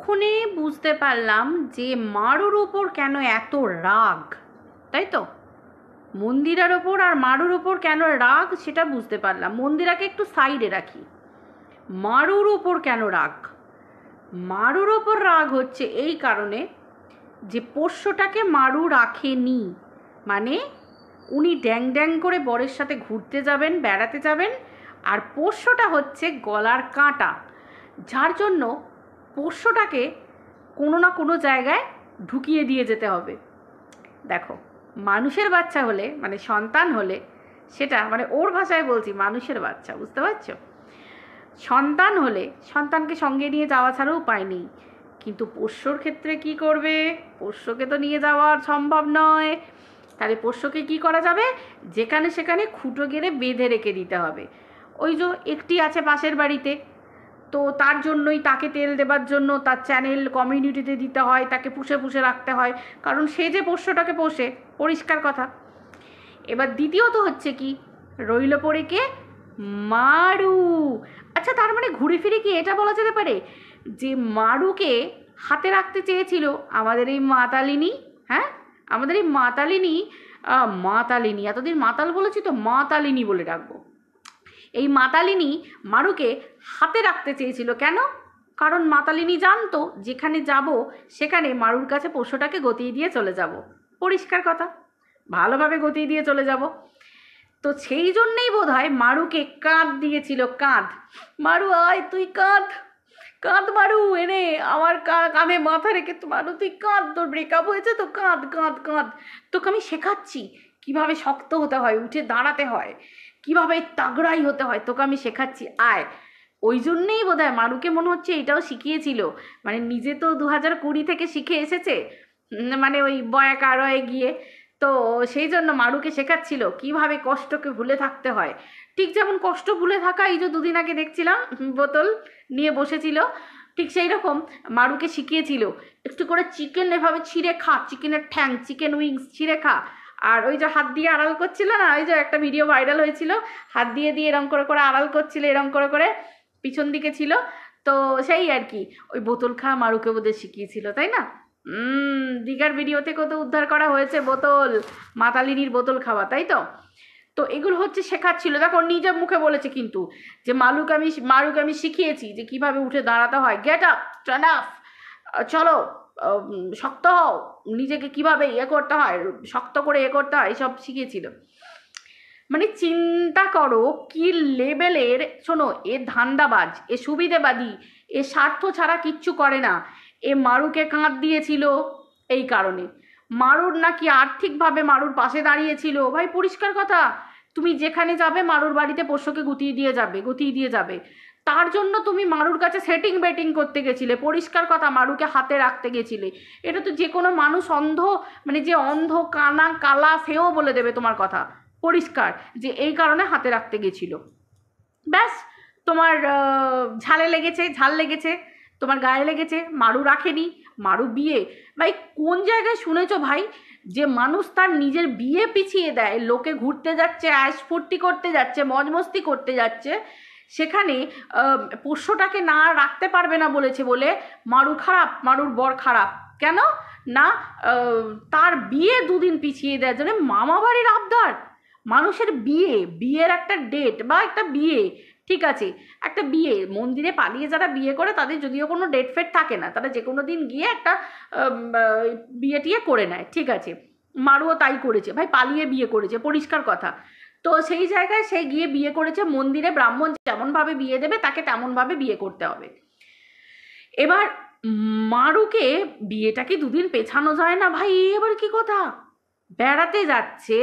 এতক্ষণে বুঝতে পারলাম যে মারুর ওপর কেন এত রাগ, তাই তো? মন্দিরার ওপর আর মারুর ওপর কেন রাগ সেটা বুঝতে পারলাম। মন্দিরাকে একটু সাইডে রাখি। মারুর ওপর কেন রাগ? মারুর ওপর রাগ হচ্ছে এই কারণে যে পোষ্যটাকে মারু রাখেনি। মানে উনি ড্যাং ড্যাং করে বরের সাথে ঘুরতে যাবেন, বেড়াতে যাবেন, আর পোষ্যটা হচ্ছে গলার কাঁটা, যার জন্য পোষ্যটাকে কোনো না কোনো জায়গায় ঢুকিয়ে দিয়ে যেতে হবে। দেখো, মানুষের বাচ্চা হলে, মানে সন্তান হলে, সেটা মানে ওর ভাষায় বলছি, মানুষের বাচ্চা, বুঝতে পারছো? সন্তান হলে সন্তানকে সঙ্গে নিয়ে যাওয়া ছাড়া উপায় নেই। কিন্তু পোষ্যর ক্ষেত্রে কি করবে? পোষ্যকে তো নিয়ে যাওয়া সম্ভব নয়। তাহলে পোষ্যকে কি করা যাবে? যেখানে সেখানে খুঁটো গেড়ে বেঁধে রেখে দিতে হবে। ওই যে একটি আছে পাশের বাড়িতে, তো তার জন্যই তাকে তেল দেবার জন্য তার চ্যানেল কমিউনিটিতে দিতে হয়, তাকে পুষে পুষে রাখতে হয়, কারণ সে যে পোষ্যটাকে পোষে, পরিষ্কার কথা। এবার দ্বিতীয়ত হচ্ছে কি, রইল পড়ে কে? মারু। আচ্ছা, তার মানে ঘুরে ফিরে কি এটা বলা যেতে পারে যে মারুকে হাতে রাখতে চেয়েছিল আমাদের এই মাতালিনী? হ্যাঁ, আমাদের এই মাতালিনী, মাতালিনী, এতদিন মাতাল বলেছি তো, মাতালিনী বলে রাখবো। এই মাতালিনী মারুকে হাতে রাখতে চেয়েছিল। কেন? কারণ মাতালিনী জানতো যেখানে যাব সেখানে মারুর কাছে পোষ্যটাকে গতিয়ে দিয়ে চলে যাব। পরিষ্কার কথা, ভালোভাবে গতিয়ে দিয়ে চলে যাব। তো সেই জন্যেই বোধ হয় মারুকে কাঁধ দিয়েছিল, কাঁধ। মারু আয়, তুই কাঁধ, কাঁধ মারু, এনে আমার কাঁধে মাথা রেখে, তো মারু তুই কাঁধ, তোর ব্রেকআপ হয়েছে তো কাঁধ কাঁধ কাঁধ, তোকে আমি শেখাচ্ছি কিভাবে শক্ত হতে হয়, উঠে দাঁড়াতে হয়, কিভাবে তাগড়াই হতে হয়, তোকে আমি শেখাচ্ছি, আয়। ওই জন্যেই বোধ হয় মারুকে মনে হচ্ছে এটাও শিখিয়েছিল। মানে নিজে তো 2020 থেকে শিখে এসেছে, মানে ওই বয়াকারয়ে গিয়ে। তো সেই জন্য মারুকে শেখাচ্ছিল কিভাবে কষ্টকে ভুলে থাকতে হয়। ঠিক যেমন কষ্ট ভুলে থাকা, এই যে দুদিন আগে দেখছিলাম বোতল নিয়ে বসেছিল, ঠিক সেই রকম মারুকে শিখিয়েছিল একটু করে চিকেন এভাবে ছিঁড়ে খা, চিকেনের ঠ্যাং, চিকেন উইংস ছিঁড়ে খা। আর ওই যে হাত দিয়ে আড়াল করছিল না, ওই যে একটা ভিডিও ভাইরাল হয়েছিল, হাত দিয়ে দিয়ে এরম করে করে আড়াল করছিল, এরম করে করে পিছন দিকে ছিল। তো সেই আর কি, ওই বোতল খাওয়া মারুকে বোধহয় শিখিয়েছিল, তাই না? দীঘার ভিডিও থেকেও তো উদ্ধার করা হয়েছে বোতল, মাতালিনীর বোতল খাওয়া, তাই তো? তো এগুলো হচ্ছে শেখাচ্ছিল। দেখো, নিজের মুখে বলেছে কিন্তু যে মারুকে আমি শিখিয়েছি যে কিভাবে উঠে দাঁড়াতে হয়, গেট আপ, স্ট্যান্ড আপ, চলো, শক্ত হও, নিজেকে কিভাবে করতে হয়, শক্ত করে করতে হয়, এসব শিখিয়েছিল। মানে চিন্তা করো কি লেভেলের। শোনো, এ ধান্দাবাজ, এ সুবিধেবাদী, এ স্বার্থ ছাড়া কিচ্ছু করে না। এ মারুকে কাঁধ দিয়েছিল এই কারণে। মারুর নাকি আর্থিকভাবে মারুর পাশে দাঁড়িয়েছিল। ভাই পরিষ্কার কথা, তুমি যেখানে যাবে মারুর বাড়িতে পোষ্যকে গুটিয়ে দিয়ে যাবে। তার জন্য তুমি মারুর কাছে সেটিং বেটিং করতে গেছিলে, পরিষ্কার কথা, মারুকে হাতে রাখতে গেছিলে। এটা তো যে কোনো মানুষ, অন্ধ, মানে যে অন্ধ কানা কালা, সেও বলে দেবে তোমার কথা, পরিষ্কার, যে এই কারণে হাতে রাখতে গেছিল। ব্যাস, তোমার ঝাল লেগেছে, তোমার গায়ে লেগেছে, মারু রাখেনি, মারু বিয়ে। ভাই কোন জায়গায় শুনেছো ভাই যে মানুষ তার নিজের বিয়ে পিছিয়ে দেয়, লোকে ঘুরতে যাচ্ছে, অ্যাশ ফুর্তি করতে যাচ্ছে, মজ মস্তি করতে যাচ্ছে, সেখানে পোষ্যটাকে না রাখতে পারবে না বলেছে বলে মারু খারাপ, মারুর বর খারাপ? কেন না? তার বিয়ে দুদিন পিছিয়ে দেওয়ার জন্য মামা বাড়ির আবদার। মানুষের বিয়ের একটা ডেট বা একটা বিয়ে, ঠিক আছে, একটা বিয়ে মন্দিরে পালিয়ে যারা বিয়ে করে তাদের যদিও কোনো ডেট ফেট থাকে না, তারা যে কোনো দিন গিয়ে একটা বিয়ে টিয়ে করে নেয়, ঠিক আছে। মারুও তাই করেছে ভাই, পালিয়ে বিয়ে করেছে, পরিষ্কার কথা। তো সেই জায়গায় সে গিয়ে বিয়ে করেছে মন্দিরে, ব্রাহ্মণ যেমনভাবে বিয়ে দেবে তাকে তেমনভাবে বিয়ে করতে হবে। এবার মারুকে বিয়েটা কি দুদিন পেছানো যায় না ভাই? এবার কি কথা, বেড়াতে যাচ্ছে,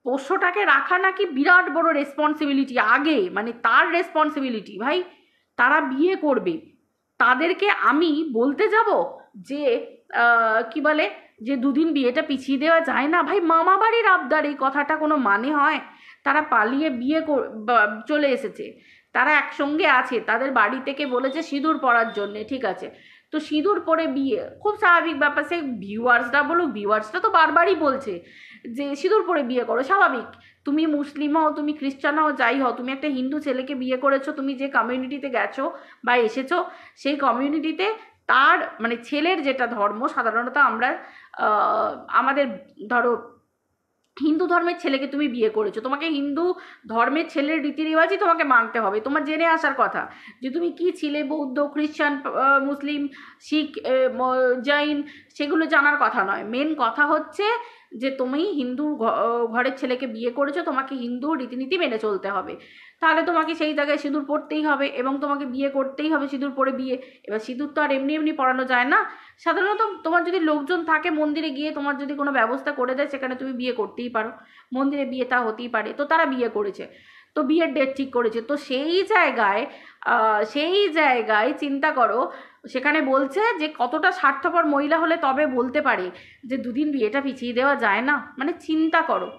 পোষ্যটাকে রাখা নাকি বিরাট বড় রেসপন্সিবিলিটি আগে, মানে তার রেসপন্সিবিলিটি ভাই। তারা বিয়ে করবে, তাদেরকে আমি বলতে যাব যে কি বলে, যে দুদিন বিয়েটা পিছিয়ে দেওয়া যায় না? ভাই মামা বাড়ির আবদার, এই কথাটা কোনো মানে হয়? তারা পালিয়ে বিয়ে চলে এসেছে, তারা একসঙ্গে আছে, তাদের বাড়ি থেকে বলেছে সিঁদুর পরার জন্যে, ঠিক আছে। তো সিঁদুর পরে বিয়ে খুব স্বাভাবিক ব্যাপার। সে ভিউয়ার্সরা তো বারবারই বলছে যে সিঁদুর পরে বিয়ে করো, স্বাভাবিক। তুমি মুসলিম হও, তুমি খ্রিস্টান হও, যাই হও, তুমি একটা হিন্দু ছেলেকে বিয়ে করেছো, তুমি যে কমিউনিটিতে গেছো বা এসেছো, সেই কমিউনিটিতে তার মানে ছেলের যেটা ধর্ম, সাধারণত আমরা আমাদের ধরো হিন্দু ধর্মের ছেলেকে তুমি বিয়ে করেছো, তোমাকে হিন্দু ধর্মের ছেলের রীতিরেওয়াজই তোমাকে মানতে হবে। তোমার জেনে আসার কথা যে তুমি কি ছিলে, বৌদ্ধ, খ্রিস্টান, মুসলিম, শিখ, জৈন, সেগুলো জানার কথা নয়। মেন কথা হচ্ছে যে তুমি হিন্দু ঘরের ছেলেকে বিয়ে করেছো, তোমাকে হিন্দু রীতিনীতি মেনে চলতে হবে। তাহলে তোমাকে সেই জায়গায় সিঁদুর পরতেই হবে এবং তোমাকে বিয়ে করতেই হবে সিঁদুর পরে বিয়ে। এবার সিঁদুর তো আর এমনি এমনি পরানো যায় না। সাধারণত তোমার যদি লোকজন থাকে মন্দিরে গিয়ে তোমার যদি কোনো ব্যবস্থা করে দেয়, সেখানে তুমি বিয়ে করতেই পারো, মন্দিরে বিয়েটা হতেই পারে। তো তারা বিয়ে করেছে, তো বিয়ের ডেট ঠিক করেছে, তো সেই জায়গায় চিন্তা করো, সেখানে বলছে যে কতটা স্বার্থপর মহিলা হলে তবে বলতে পারে যে দুদিন বিয়েটা পিছিয়ে দেওয়া যায় না। মানে চিন্তা করো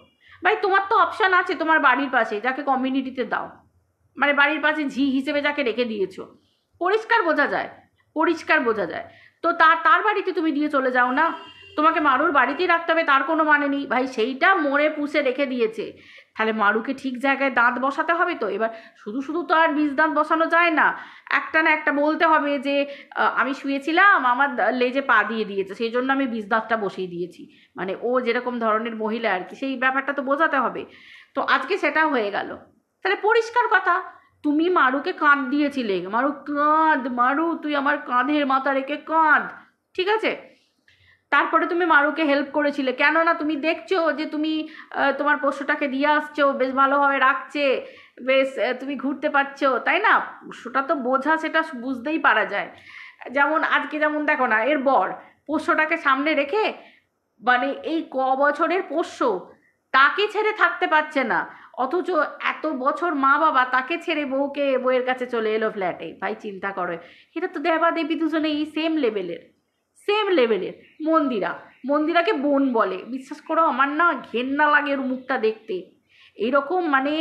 ভাই, তোমার তো অপশান আছে তোমার বাড়ির পাশে, যাকে কমিউনিটিতে দাও, মানে বাড়ির পাশে ঝি হিসেবে যাকে রেখে দিয়েছো, পরিষ্কার বোঝা যায়, পরিষ্কার বোঝা যায়। তো তার বাড়িতে তুমি দিয়ে চলে যাও না, তোমাকে মারুর বাড়িতেই রাখতে হবে তার কোনো মানে নেই ভাই। সেইটা মরে পুষে রেখে দিয়েছে, তাহলে মারুকে ঠিক জায়গায় দাঁত বসাতে হবে। তো এবার শুধু শুধু তো আর 20 দাঁত বসানো যায় না, একটা না একটা বলতে হবে যে আমি শুয়েছিলাম, আমার লেজে পা দিয়ে দিয়েছে, সেই জন্য আমি 20 দাঁতটা বসিয়ে দিয়েছি। মানে ও যেরকম ধরনের মহিলা আর কি, সেই ব্যাপারটা তো বোঝাতে হবে। তো আজকে সেটা হয়ে গেল। তাহলে পরিষ্কার কথা, তুমি মারুকে কাঁধ দিয়েছিলে, মারু কাঁধ, মারু তুই আমার কাঁধের মাথা রেখে কাঁধ, ঠিক আছে। তারপরে তুমি মারুকে হেল্প করেছিলে, কেননা তুমি দেখছো যে তুমি তোমার পোষ্যটাকে দিয়ে আসছো, বেশ ভালোভাবে রাখছে, বেশ তুমি ঘুরতে পারছো, তাই না? পোষ্যটা তো বোঝা, সেটা বুঝতেই পারা যায়। যেমন আজকে যেমন দেখো না, এর বর পোষ্যটাকে সামনে রেখে, মানে এই বছরের পোষ্য, তাকে ছেড়ে থাকতে পারছে না, অথচ এত বছর মা বাবা তাকে ছেড়ে বউয়ের কাছে চলে এলো ফ্ল্যাটে। ভাই চিন্তা করো, এটা তো দেবা দেবী দুজনেই সেম লেভেলের। মন্দিরাকে বোন বলে, বিশ্বাস করো আমার না ঘেন্না লাগে ওর মুখটা দেখতে। এইরকম মানে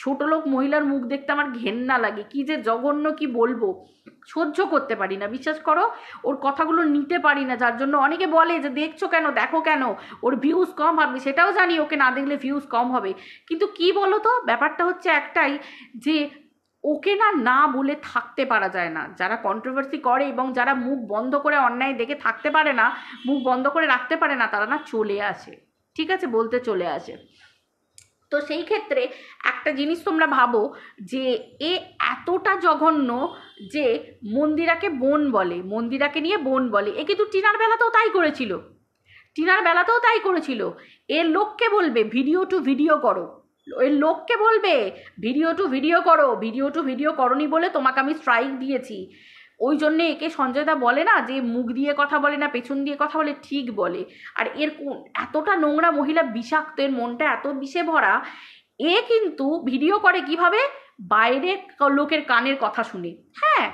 ছোট লোক মহিলার মুখ দেখতে আমার ঘেন্না লাগে, কি যে জঘন্য কি বলবো, সহ্য করতে পারি না, বিশ্বাস করো ওর কথাগুলো নিতে পারি না। যার জন্য অনেকে বলে যে দেখছো কেন, দেখো কেন, ওর ভিউজ কম হবে, সেটাও জানি ওকে না দেখলে ভিউজ কম হবে, কিন্তু কি বলো তো, ব্যাপারটা হচ্ছে একটাই যে ওকে না বলে থাকতে পারা যায় না। যারা কন্ট্রোভার্সি করে এবং যারা মুখ বন্ধ করে অন্যায় দেখে থাকতে পারে না, মুখ বন্ধ করে রাখতে পারে না, তারা না চলে আসে, ঠিক আছে, বলতে চলে আসে। তো সেই ক্ষেত্রে একটা জিনিস তোমরা ভাবো যে এ এতটা জঘন্য যে মন্দিরাকে নিয়ে বোন বলে। এ কিন্তু টিনার বেলাতেও তাই করেছিল। এর লোককে বলবে ভিডিও টু ভিডিও করো, ভিডিও টু ভিডিও করনি বলে তোমাকে আমি স্ট্রাইক দিয়েছি। ওই জন্যে একে সঞ্জয় দা বলে না যে মুখ দিয়ে কথা বলে না পেছন দিয়ে কথা বলে, ঠিক বলে। আর এর এতটা নোংরা মহিলা, বিষাক্ত, এর মনটা এত বিষে ভরা, এ কিন্তু ভিডিও করে কিভাবে, বাইরে লোকের কানের কথা শুনে। হ্যাঁ,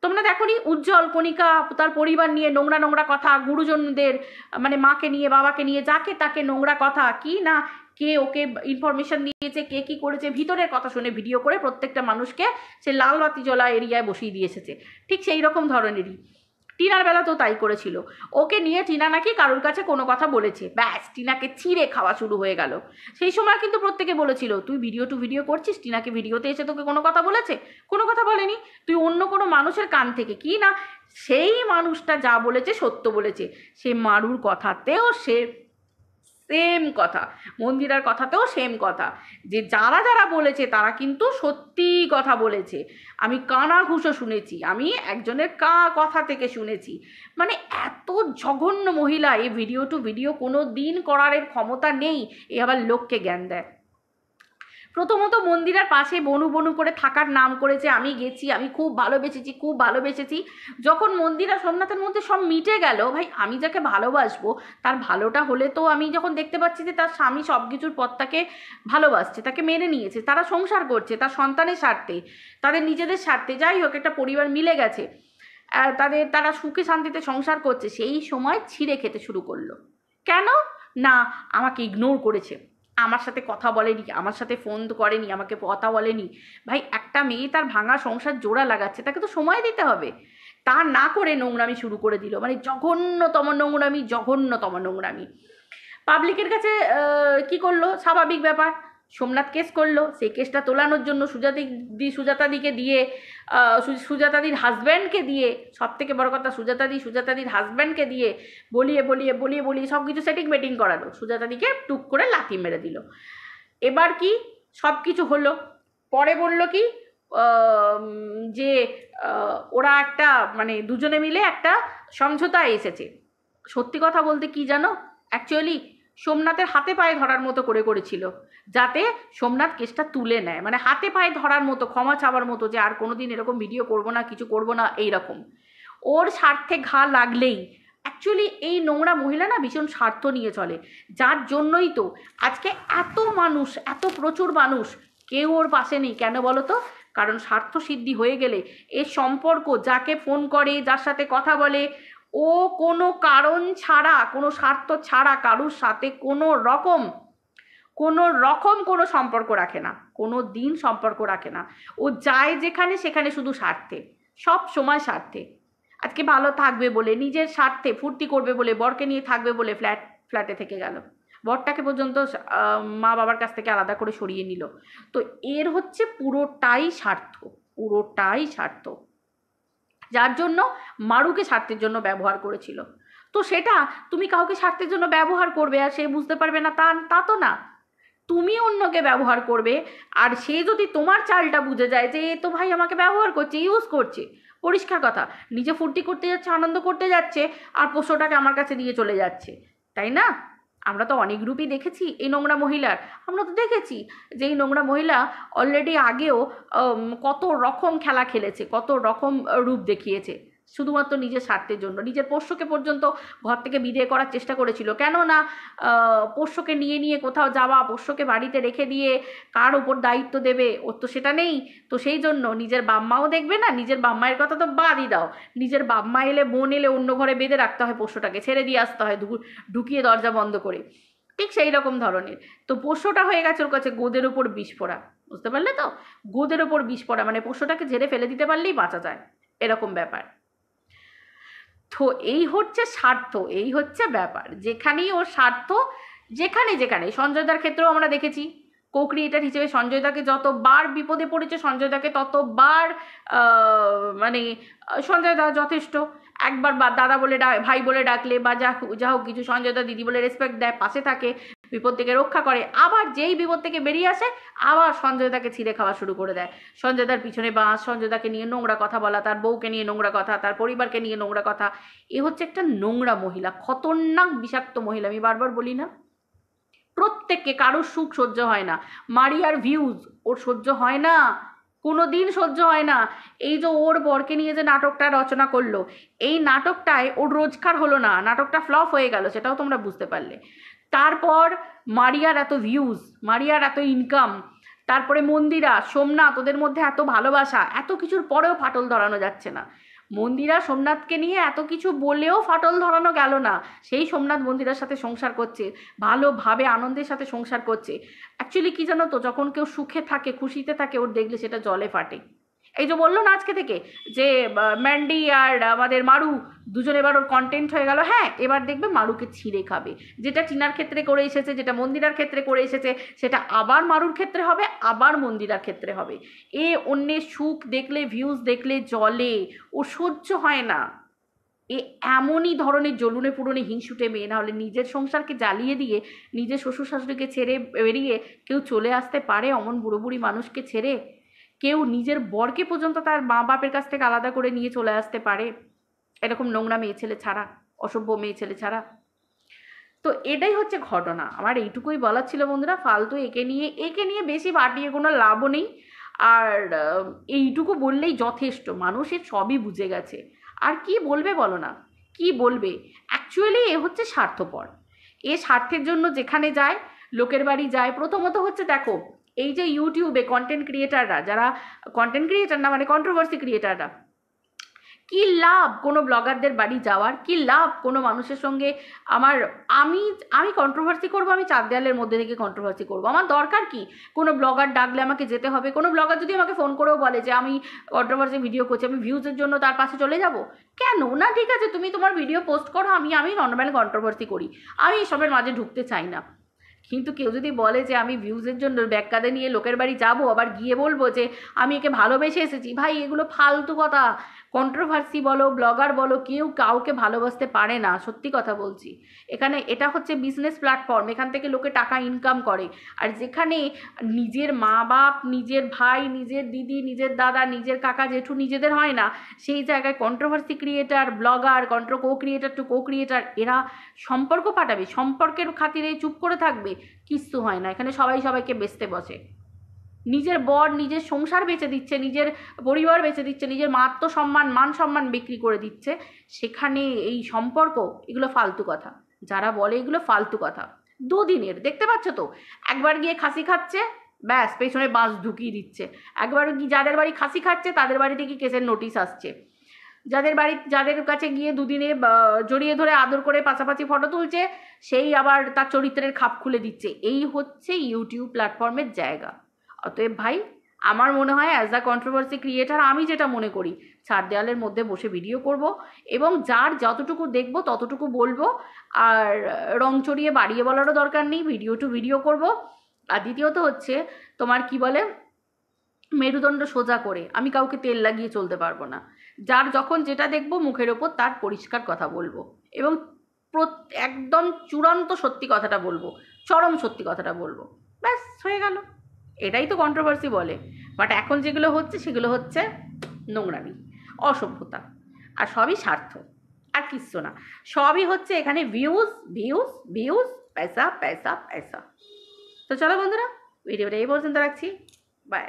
তোমরা দেখোনি উজ্জ্বল, কণিকা, তার পরিবার নিয়ে নোংরা কথা, গুরুজনদের মানে মাকে নিয়ে, বাবাকে নিয়ে, যাকে তাকে নোংরা কথা, কি না কে ওকে ইনফরমেশন দিয়েছে, কে কি করেছে, ভিতরের কথা শুনে ভিডিও করে প্রত্যেকটা মানুষকে সে লাল বাতি জ্বলা এরিয়ায় বসিয়ে দিয়ে এসেছে। ঠিক সেই রকম ধরনেরই টিনার বেলা তো তাই করেছিল। ওকে নিয়ে টিনা নাকি কারোর কাছে কোনো কথা বলেছে, ব্যাস টিনাকে ছিঁড়ে খাওয়া শুরু হয়ে গেল। সেই সময় কিন্তু প্রত্যেকে বলেছিল তুই ভিডিও টু ভিডিও করছিস, টিনাকে ভিডিওতে এসে তোকে কোনো কথা বলেছে? কোনো কথা বলেনি। তুই অন্য কোনো মানুষের কান থেকে, কি না সেই মানুষটা যা বলেছে সত্য বলেছে। সে মারুর কথাতেও সে সেম কথা, মন্দিরার কথাতেও সেম কথা, যে যারা বলেছে তারা কিন্তু সত্যি কথা বলেছে। আমি কানা ঘুষো শুনেছি, আমি একজনের কথা থেকে শুনেছি। মানে এত জঘন্য মহিলা, এই ভিডিও টু ভিডিও কোনো দিন করার এর ক্ষমতা নেই, এ আবার লোককে জ্ঞান দেয়। প্রথমত মন্দিরার পাশে বনু করে থাকার নাম করেছে, আমি গেছি, আমি খুব ভালোবেসেছি। যখন মন্দিরা সোমনাথের মধ্যে সব মিটে গেল, ভাই আমি যাকে ভালোবাসবো তার ভালোটা হলে তো, আমি যখন দেখতে পাচ্ছি যে তার স্বামী সব কিছুর পর তাকে ভালোবাসছে, তাকে মেনে নিয়েছে, তারা সংসার করছে তার সন্তানের স্বার্থে, তাদের নিজেদের স্বার্থে, যাই হোক একটা পরিবার মিলে গেছে, তারা সুখে শান্তিতে সংসার করছে, সেই সময় ছিঁড়ে খেতে শুরু করলো। কেন না, আমাকে ইগনোর করেছে, আমার সাথে কথা বলেনি, আমার সাথে ফোন করেনি, আমাকে কথা বলেনি। ভাই একটা মেয়ে তার ভাঙা সংসার জোড়া লাগাচ্ছে, তাকে তো সময় দিতে হবে। তা না করে নোংরামি শুরু করে দিল, মানে জঘন্যতম নোংরামি। পাবলিকের কাছে কি করলো, স্বাভাবিক ব্যাপার, সোমনাথ কেস করলো, সেই কেসটা তোলানোর জন্য সুজাতাদিকে দিয়ে সুজাতাদির হাজব্যান্ডকে দিয়ে, সব থেকে বড় কথা সুজাতাদির হাজব্যান্ডকে দিয়ে বলিয়ে সব কিছু সেটিং বেটিং করালো, সুজাতাদিকে টুক করে লাথি মেরে দিল। এবার কি সব কিছু হলো, পরে বলল কি যে ওরা একটা মানে দুজনে মিলে একটা সমঝোতায় এসেছে। সত্যি কথা বলতে কি জানো, অ্যাকচুয়ালি সোমনাথের হাতে পায়ে ধরার মতো করেছিল, যাতে সোমনাথ কেসটা তুলে নেয়, মানে হাতে পায়ে ধরার মতো, ক্ষমা চাওয়ার মতো, যে আর কোনোদিন এরকম ভিডিও করবো না, কিছু করবো না, এইরকম। ওর স্বার্থে ঘা লাগলেই, অ্যাকচুয়ালি এই নোংরা মহিলা না ভীষণ স্বার্থ নিয়ে চলে, যার জন্যই তো আজকে এত মানুষ, এত প্রচুর মানুষ কেউ ওর পাশে নেই। কেন বলো তো? কারণ স্বার্থ সিদ্ধি হয়ে গেলে এর সম্পর্ক, যাকে ফোন করে, যার সাথে কথা বলে, ও কোনো কারণ ছাড়া, কোনো স্বার্থ ছাড়া কারুর সাথে কোনো রকম কোনো সম্পর্ক রাখে না, কোনো দিন সম্পর্ক রাখে না। ও যায় যেখানে সেখানে শুধু স্বার্থে, সব সময় স্বার্থে। আজকে ভালো থাকবে বলে, নিজের স্বার্থে ফুর্তি করবে বলে, বরকে নিয়ে থাকবে বলে ফ্ল্যাটে থেকে গেল, বরটাকে পর্যন্ত মা বাবার কাছ থেকে আলাদা করে সরিয়ে নিল। তো এর হচ্ছে পুরোটাই স্বার্থ, যার জন্য মারুকে স্বার্থের জন্য ব্যবহার করেছিল। তো সেটা তুমি কাউকে স্বার্থের জন্য ব্যবহার করবে আর সে বুঝতে পারবে না, তা তো না। তুমি অন্যকে ব্যবহার করবে, আর সে যদি তোমার চালটা বুঝে যায় যে এ তো ভাই আমাকে ব্যবহার করছে, ইউজ করছে, পরিষ্কার কথা, নিজে ফুর্তি করতে যাচ্ছে, আনন্দ করতে যাচ্ছে, আর পোষ্যটাকে আমার কাছে দিয়ে চলে যাচ্ছে, তাই না? আমরা তো অনেক রূপই দেখেছি এই নোংরা মহিলার। আমরা তো দেখেছি যে এই নোংরা মহিলা অলরেডি আগেও কত রকম খেলা খেলেছে, কত রকম রূপ দেখিয়েছে, শুধুমাত্র নিজের স্বার্থের জন্য। নিজের পোষ্যকে পর্যন্ত ঘর থেকে বিদায় করার চেষ্টা করেছিল। কেন না পোষ্যকে নিয়ে কোথাও যাওয়া, পোষ্যকে বাড়িতে রেখে দিয়ে কার ওপর দায়িত্ব দেবে, ওর তো সেটা নেই। তো সেই জন্য নিজের বাম্মাও দেখবে না, নিজের বাম্মায়ের কথা তো বাদই দাও, নিজের বাম্মা এলে, বোন এলে অন্য ঘরে বেঁধে রাখতে হয় পোষ্যটাকে, ছেড়ে দিয়ে আসতে হয় ঢুকিয়ে দরজা বন্ধ করে, ঠিক সেই রকম ধরনের। তো পোষ্যটা হয়ে গেছে ওর কাছে গোদের ওপর বিষ পোড়া, বুঝতে পারলে তো? গোদের ওপর বিষ পোড়া মানে পোষ্যটাকে ঝেড়ে ফেলে দিতে পারলেই বাঁচা যায়, এরকম ব্যাপার। তো এই হচ্ছে স্বার্থ, এই হচ্ছে ব্যাপার। যেখানেই ওর স্বার্থ, যেখানে সঞ্জয়দার ক্ষেত্রেও আমরা দেখেছি, কো ক্রিয়েটার হিসেবে সঞ্জয়দাকে যতবার বিপদে পড়েছে, সঞ্জয়দাকে ততবার মানে সঞ্জয়দা যথেষ্ট। একবার দাদা বলে ভাই বলে ডাকলে বা যা হোক কিছু, সঞ্জয়দা দিদি বলে রেসপেক্ট দেয়, পাশে থাকে, বিপদ থেকে রক্ষা করে। আবার যেই বিপদ থেকে বেরিয়ে আসে আবার সঞ্জয়দাকে ছিঁড়ে খাওয়া শুরু করে দেয়। সঞ্জয়দার পিছনে বাঁশ, সঞ্জয়দাকে নিয়ে নোংরা কথা বলা, তার বউকে নিয়ে নোংরা কথা, তার পরিবারকে নিয়ে নোংরা কথা। এ হচ্ছে একটা নোংরা মহিলা, খতরনাক বিষাক্ত মহিলা। আমি বারবার বলি না, প্রত্যেককে, কারোর সুখ সহ্য হয় না, মারিয়ার ভিউজ ওর সহ্য হয় না, কোনো দিন সহ্য হয় না। এই যে ওর বরকে নিয়ে যে নাটকটা রচনা করলো, এই নাটকটায় ওর রোজগার হলো না, নাটকটা ফ্লপ হয়ে গেল, সেটাও তোমরা বুঝতে পারলে। তারপর মারিয়ার এত ভিউজ, মারিয়ার এত ইনকাম, তারপরে মন্দিরা, সোমনাথ, ওদের মধ্যে এত ভালোবাসা, এত কিছুর পরেও ফাটল ধরানো যাচ্ছে না। মন্দিরা সোমনাথকে নিয়ে এত কিছু বলেও ফাটল ধরানো গেল না। সেই সোমনাথ মন্দিরার সাথে সংসার করছে, ভালোভাবে আনন্দের সাথে সংসার করছে। অ্যাকচুয়ালি কি জানো তো, যখন কেউ সুখে থাকে, খুশিতে থাকে, ওর দেখলে সেটা জলে ফাটে। এই যে বললো না আজকে থেকে যে ম্যান্ডি আর আমাদের মারু দুজনে এবার ওর কন্টেন্ট হয়ে গেল, হ্যাঁ এবার দেখবে মারুকে ছিঁড়ে খাবে। যেটা টিনার ক্ষেত্রে করে এসেছে, যেটা মন্দিরার ক্ষেত্রে করে এসেছে, সেটা আবার মারুর ক্ষেত্রে হবে, আবার মন্দিরার ক্ষেত্রে হবে। এ অন্যের সুখ দেখলে, ভিউজ দেখলে জলে, ও সহ্য হয় না। এ এমনই ধরনের জ্বলুনে পুরনে হিংসুটে মেয়ে, না হলে নিজের সংসারকে জ্বালিয়ে দিয়ে নিজের শ্বশুর শাশুড়িকে ছেড়ে বেরিয়ে কেউ চলে আসতে পারে? অমন বুড়ো বুড়ি মানুষকে ছেড়ে কেউ নিজের বরকে পর্যন্ত তার মা বাপের কাছ থেকে আলাদা করে নিয়ে চলে আসতে পারে? এরকম নোংরা মেয়ে ছেলে ছাড়া, অসভ্য মেয়ে ছেলে ছাড়া। তো এটাই হচ্ছে ঘটনা। আমার এইটুকুই বলার ছিল বন্ধুরা। ফালতু একে নিয়ে বেশি বাটিয়ে কোনো লাভও নেই। আর এইটুকু বললেই যথেষ্ট, মানুষের সবই বুঝে গেছে। আর কি বলবে বলো না, কি বলবে? অ্যাকচুয়ালি এ হচ্ছে স্বার্থপর। এ স্বার্থের জন্য যেখানে যায়, লোকের বাড়ি যায়। প্রথমত হচ্ছে দেখো, এই যে ইউটিউবে কন্টেন্ট ক্রিয়েটাররা, যারা কন্টেন্ট ক্রিয়েটার না মানে কন্ট্রোভার্সি ক্রিয়েটাররা, কি লাভ কোনো ব্লগারদের বাড়ি যাওয়ার? কি লাভ কোনো মানুষের সঙ্গে আমি কন্ট্রোভার্সি করবো? আমি চার দেয়ালের মধ্যে থেকে কন্ট্রোভার্সি করবো? আমার দরকার কি? কোনো ব্লগার ডাকলে আমাকে যেতে হবে? কোনো ব্লগার যদি আমাকে ফোন করেও বলে যে আমি কন্ট্রোভার্সি ভিডিও করছি, আমি ভিউজের জন্য তার পাশে চলে যাব কেন? না, ঠিক আছে, তুমি তোমার ভিডিও পোস্ট করো, আমি নর্মাল কন্ট্রোভার্সি করি, আমি এসবের মাঝে ঢুকতে চাই না। কিন্তু কেউ যদি বলে যে আমি ভিউজের জন্য ব্যাগ কাঁধে নিয়ে লোকের বাড়ি যাবো, আবার গিয়ে বলবো যে আমি একে ভালোবেসে এসেছি, ভাই এগুলো ফালতু কথা। কন্ট্রোভার্সি বলো, ব্লগার বলো, কেউ কাউকে ভালোবাসতে পারে না, সত্যি কথা বলছি। এখানে এটা হচ্ছে বিজনেস প্ল্যাটফর্ম, এখান থেকে লোকে টাকা ইনকাম করে। আর যেখানে নিজের মা বাপ, নিজের ভাই, নিজের দিদি, নিজের দাদা, নিজের কাকা জেঠু নিজেদের হয় না, সেই জায়গায় কন্ট্রোভার্সি ক্রিয়েটার, ব্লগার, কো ক্রিয়েটার টু কো ক্রিয়েটার এরা সম্পর্ক পাঠাবে, সম্পর্কের খাতিরে চুপ করে থাকবে? কিচ্ছু হয় না, এখানে সবাই সবাইকে বেচতে বসে। নিজের বর নিজের সংসার বেচে দিচ্ছে, নিজের পরিবার বেচে দিচ্ছে, নিজের আত্মসম্মান মান সম্মান বিক্রি করে দিচ্ছে। সেখানে এই সম্পর্ক, এগুলো ফালতু কথা। যারা বলে এগুলো ফালতু কথা, দুদিনের দেখতে পাচ্ছ তো। একবার গিয়ে খাসি খাচ্ছে, ব্যাস পেছনে বাঁশ ঢুকিয়ে দিচ্ছে। একবার যাদের বাড়ি খাসি খাচ্ছে তাদের বাড়িতে কি কেসের নোটিশ আসছে। যাদের কাছে গিয়ে দুদিনে জড়িয়ে ধরে আদর করে পাশাপাশি ফটো তুলছে, সেই আবার তার চরিত্রের খাপ খুলে দিচ্ছে। এই হচ্ছে ইউটিউব প্ল্যাটফর্মের জায়গা। অতএব ভাই, আমার মনে হয় অ্যাজ আ কন্ট্রোভার্সি ক্রিয়েটার আমি যেটা মনে করি, চার দেওয়ালের মধ্যে বসে ভিডিও করব এবং যার যতটুকু দেখবো ততটুকু বলবো। আর রং চড়িয়ে বাড়িয়ে বলারও দরকার নেই, ভিডিও টু ভিডিও করব। আর দ্বিতীয়ত হচ্ছে তোমার কি বলে, মেরুদণ্ড সোজা করে আমি কাউকে তেল লাগিয়ে চলতে পারবো না। যার যখন যেটা দেখবো মুখের ওপর তার পরিষ্কার কথা বলবো এবং একদম চূড়ান্ত সত্যি কথাটা বলবো, চরম সত্যি কথাটা বলবো, ব্যাস হয়ে গেল। এটাই তো কন্ট্রোভার্সি বলে। বাট এখন যেগুলো হচ্ছে সেগুলো হচ্ছে নোংরামি, অসভ্যতা, আর সবই স্বার্থ, আর কিচ্ছু না। সবই হচ্ছে এখানে ভিউজ ভিউজ ভিউজ, পয়সা পয়সা পয়সা। তো চলো বন্ধুরা, ভিডিওটা এই পর্যন্ত রাখছি, বাই।